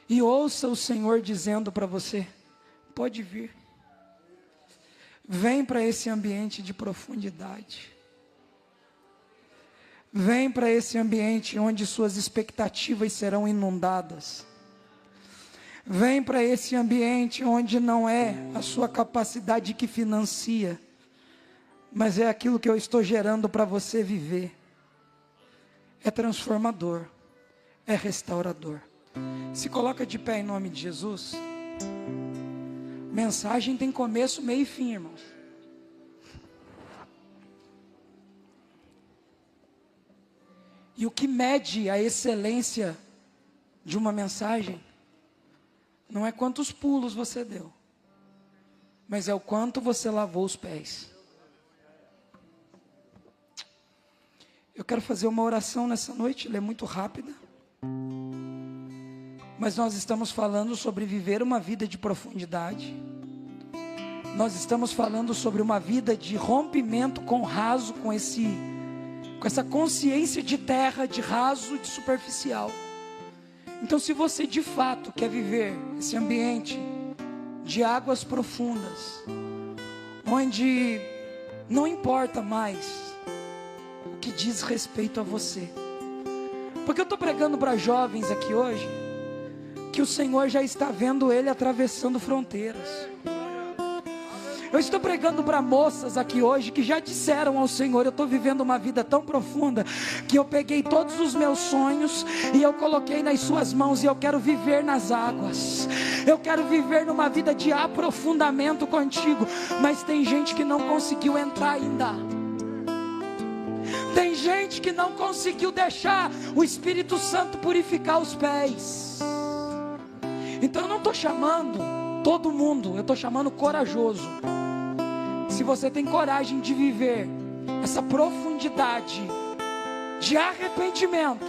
E ouça o Senhor dizendo para você: pode vir. Vem para esse ambiente de profundidade. Vem para esse ambiente onde suas expectativas serão inundadas. Vem para esse ambiente onde não é a sua capacidade que financia, mas é aquilo que eu estou gerando para você viver. É transformador, é restaurador. Se coloca de pé em nome de Jesus. Mensagem tem começo, meio e fim, irmãos. E o que mede a excelência de uma mensagem não é quantos pulos você deu, mas é o quanto você lavou os pés. Eu quero fazer uma oração nessa noite, ela é muito rápida. Mas nós estamos falando sobre viver uma vida de profundidade. Nós estamos falando sobre uma vida de rompimento com o raso, com essa consciência de terra, de raso, de superficial. Então, se você de fato quer viver esse ambiente de águas profundas, onde não importa mais o que diz respeito a você, porque eu estou pregando para jovens aqui hoje, que o Senhor já está vendo ele atravessando fronteiras. Eu estou pregando para moças aqui hoje que já disseram ao Senhor: eu estou vivendo uma vida tão profunda que eu peguei todos os meus sonhos e eu coloquei nas suas mãos, e eu quero viver nas águas. Eu quero viver numa vida de aprofundamento contigo. Mas tem gente que não conseguiu entrar ainda. Tem gente que não conseguiu deixar o Espírito Santo purificar os pés. Então eu não estou chamando todo mundo, eu estou chamando corajoso. Se você tem coragem de viver essa profundidade de arrependimento,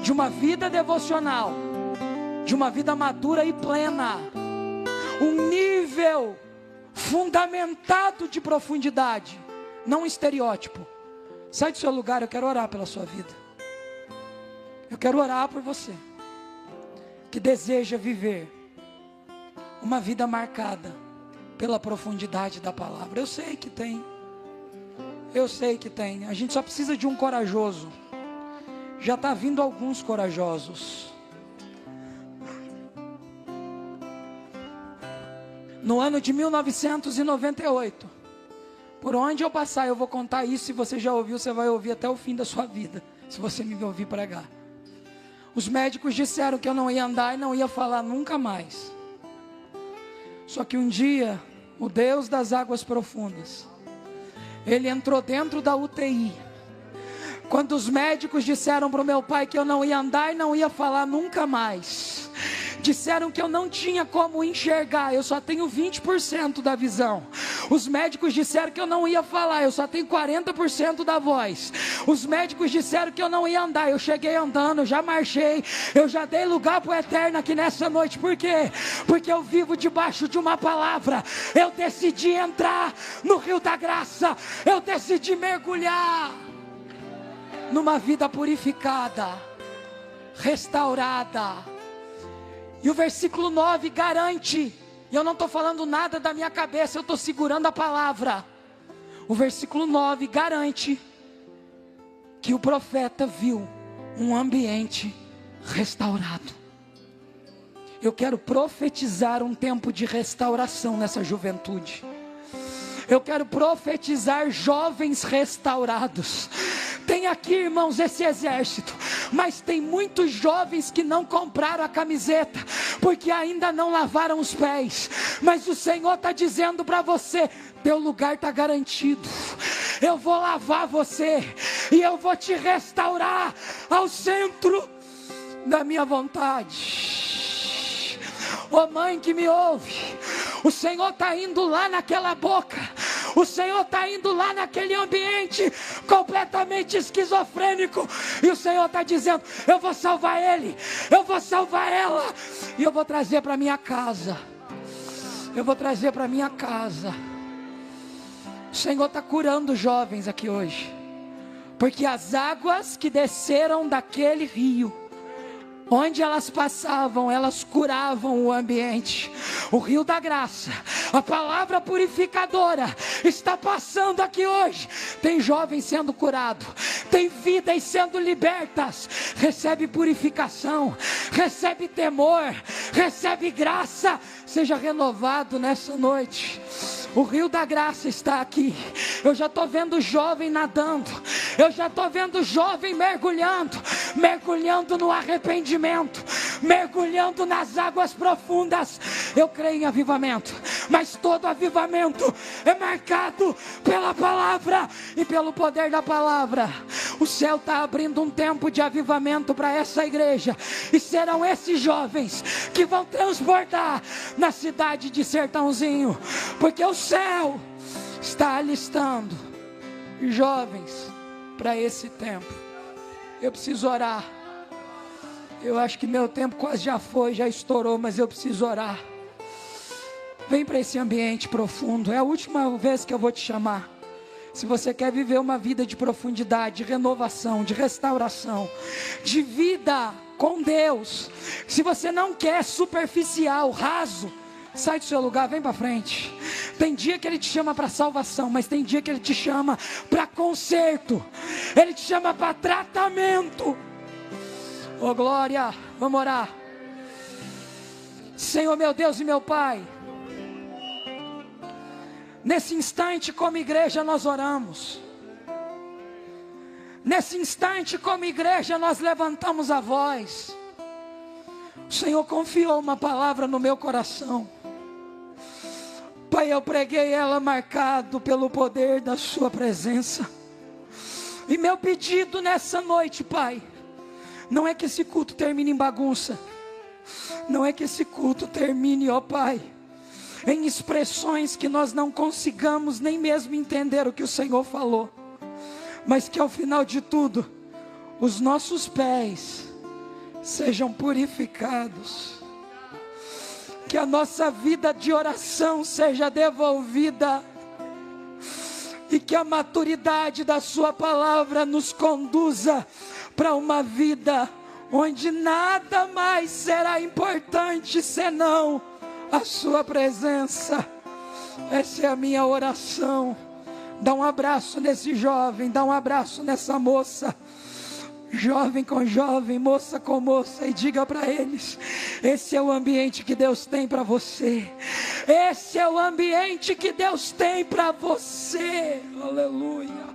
de uma vida devocional, de uma vida madura e plena, um nível fundamentado de profundidade, não um estereótipo. Sai do seu lugar, eu quero orar pela sua vida. Eu quero orar por você que deseja viver uma vida marcada pela profundidade da palavra. Eu sei que tem. A gente só precisa de um corajoso. Já está vindo alguns corajosos. No ano de 1998, por onde eu passar eu vou contar isso. Se você já ouviu, você vai ouvir até o fim da sua vida, se você me ouvir pregar. Os médicos disseram que eu não ia andar e não ia falar nunca mais. Só que um dia, o Deus das águas profundas, Ele entrou dentro da UTI. Quando os médicos disseram para o meu pai que eu não ia andar e não ia falar nunca mais, disseram que eu não tinha como enxergar, eu só tenho 20% da visão. Os médicos disseram que eu não ia falar, eu só tenho 40% da voz. Os médicos disseram que eu não ia andar, eu cheguei andando, eu já marchei, eu já dei lugar para o eterno aqui nessa noite. Por quê? Porque eu vivo debaixo de uma palavra. Eu decidi entrar no rio da graça, eu decidi mergulhar numa vida purificada, restaurada. E o versículo 9 garante, e eu não estou falando nada da minha cabeça, eu estou segurando a palavra. O versículo 9 garante que o profeta viu um ambiente restaurado. Eu quero profetizar um tempo de restauração nessa juventude. Eu quero profetizar jovens restaurados. Tem aqui, irmãos, esse exército, mas tem muitos jovens que não compraram a camiseta, porque ainda não lavaram os pés. Mas o Senhor está dizendo para você: teu lugar está garantido. Eu vou lavar você, e eu vou te restaurar ao centro da minha vontade. Ô mãe que me ouve, o Senhor está indo lá naquela boca, o Senhor está indo lá naquele ambiente completamente esquizofrênico, e o Senhor está dizendo: eu vou salvar ele, eu vou salvar ela, e eu vou trazer para minha casa. Eu vou trazer para minha casa. O Senhor está curando jovens aqui hoje, porque as águas que desceram daquele rio Onde elas passavam, elas curavam o ambiente. O rio da graça, a palavra purificadora, está passando aqui hoje. Tem jovens sendo curados, tem vidas sendo libertas. Recebe purificação, recebe temor, recebe graça. Seja renovado nessa noite. O rio da graça está aqui. Eu já estou vendo jovem nadando. Eu já estou vendo jovem mergulhando. Mergulhando no arrependimento. Mergulhando nas águas profundas. Eu creio em avivamento. Mas todo avivamento é marcado pela palavra e pelo poder da palavra. O céu está abrindo um tempo de avivamento para essa igreja. E serão esses jovens que vão transbordar na cidade de Sertãozinho. Porque o céu está alistando jovens para esse tempo. Eu preciso orar. Eu acho que meu tempo quase já foi, já estourou, mas eu preciso orar. Vem para esse ambiente profundo. É a última vez que eu vou te chamar. Se você quer viver uma vida de profundidade, de renovação, de restauração, de vida com Deus. Se você não quer superficial, raso, sai do seu lugar, vem para frente. Tem dia que Ele te chama para salvação, mas tem dia que Ele te chama para conserto. Ele te chama para tratamento. Oh glória, vamos orar. Senhor meu Deus e meu Pai, nesse instante como igreja nós oramos. Nesse instante como igreja nós levantamos a voz. O Senhor confiou uma palavra no meu coração. Pai, eu preguei ela marcado pelo poder da sua presença. E meu pedido nessa noite, Pai, não é que esse culto termine em bagunça. Não é que esse culto termine, ó Pai, em expressões que nós não consigamos nem mesmo entender o que o Senhor falou. Mas que ao final de tudo, os nossos pés sejam purificados. Que a nossa vida de oração seja devolvida. E que a maturidade da sua palavra nos conduza para uma vida onde nada mais será importante senão a sua presença. Essa é a minha oração. Dá um abraço nesse jovem, dá um abraço nessa moça, jovem com jovem, moça com moça, e diga para eles: esse é o ambiente que Deus tem para você. Esse é o ambiente que Deus tem para você. Aleluia.